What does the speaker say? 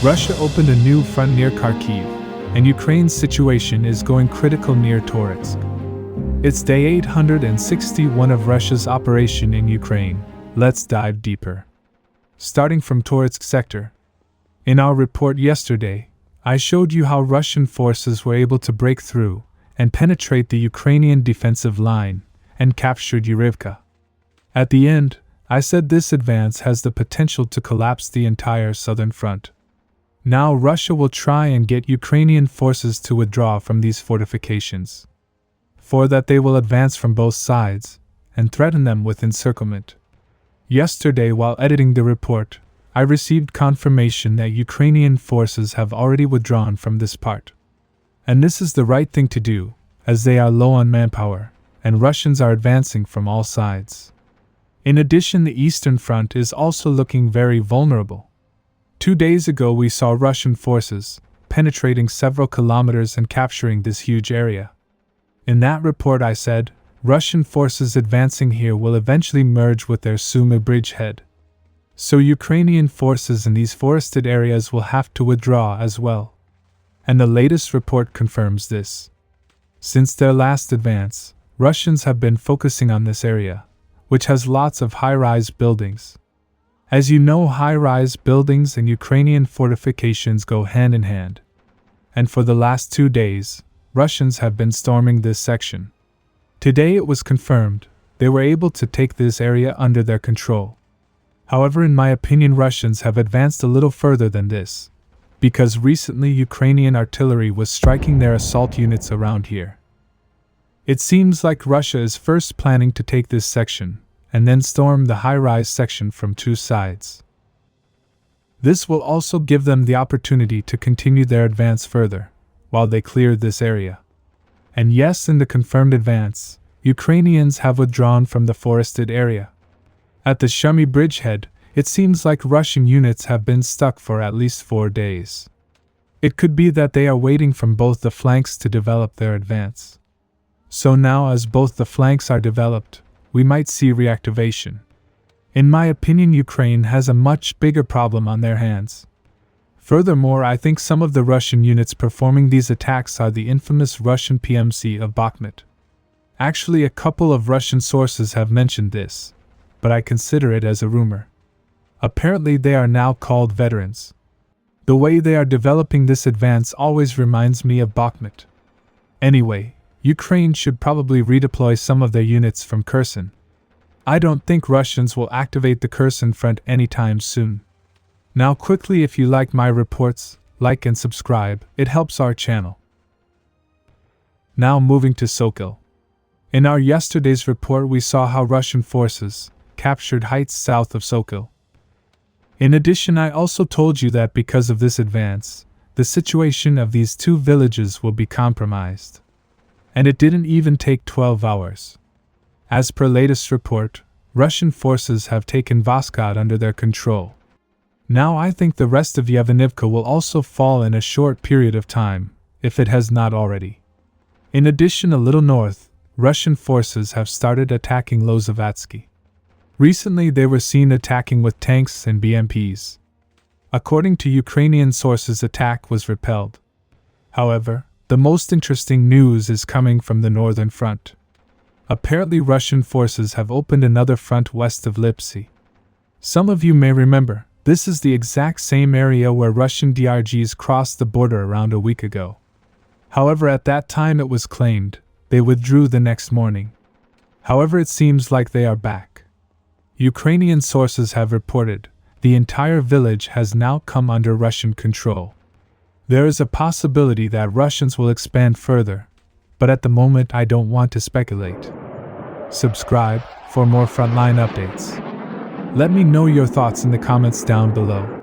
Russia opened a new front near Kharkiv, and Ukraine's situation is going critical near Toretsk. It's day 861 of Russia's operation in Ukraine. Let's dive deeper. Starting from Toretsk sector. In our report yesterday, I showed you how Russian forces were able to break through and penetrate the Ukrainian defensive line and captured Avdiivka. At the end, I said this advance has the potential to collapse the entire southern front. Now Russia will try and get Ukrainian forces to withdraw from these fortifications. For that they will advance from both sides and threaten them with encirclement. Yesterday, while editing the report, I received confirmation that Ukrainian forces have already withdrawn from this part. And this is the right thing to do, as they are low on manpower, and Russians are advancing from all sides. In addition, the Eastern Front is also looking very vulnerable. 2 days ago we saw Russian forces penetrating several kilometers and capturing this huge area. In that report I said, Russian forces advancing here will eventually merge with their Sumy bridgehead. So Ukrainian forces in these forested areas will have to withdraw as well. And the latest report confirms this. Since their last advance, Russians have been focusing on this area, which has lots of high-rise buildings. As you know, high-rise buildings and Ukrainian fortifications go hand in hand. And for the last 2 days, Russians have been storming this section. Today it was confirmed they were able to take this area under their control. However, in my opinion, Russians have advanced a little further than this, because recently Ukrainian artillery was striking their assault units around here. It seems like Russia is first planning to take this section, and then storm the high-rise section from 2 sides. This will also give them the opportunity to continue their advance further, while they clear this area. And yes, in the confirmed advance, Ukrainians have withdrawn from the forested area. At the Sumy bridgehead, it seems like Russian units have been stuck for at least 4 days. It could be that they are waiting from both the flanks to develop their advance. So now, as both the flanks are developed, we might see reactivation. In my opinion, Ukraine has a much bigger problem on their hands. Furthermore, I think some of the Russian units performing these attacks are the infamous Russian PMC of Bakhmut. Actually, a couple of Russian sources have mentioned this, but I consider it as a rumor. Apparently they are now called veterans. The way they are developing this advance always reminds me of Bakhmut. Anyway, Ukraine should probably redeploy some of their units from Kherson. I don't think Russians will activate the Kherson front anytime soon. Now quickly, if you like my reports, like and subscribe, it helps our channel. Now moving to Sokol. In our yesterday's report we saw how Russian forces captured heights south of Sokol. In addition, I also told you that because of this advance, the situation of these 2 villages will be compromised. And it didn't even take 12 hours. As per latest report, Russian forces have taken Voskod under their control. Now I think the rest of Avdiivka will also fall in a short period of time, if it has not already. In addition, a little north, Russian forces have started attacking Lozovatsky. Recently they were seen attacking with tanks and BMPs. According to Ukrainian sources, attack was repelled. However, the most interesting news is coming from the northern front. Apparently Russian forces have opened another front west of Lipsy. Some of you may remember, this is the exact same area where Russian DRGs crossed the border around a week ago. However, at that time it was claimed they withdrew the next morning. However, it seems like they are back. Ukrainian sources have reported the entire village has now come under Russian control. There is a possibility that Russians will expand further, but at the moment I don't want to speculate. Subscribe for more frontline updates. Let me know your thoughts in the comments down below.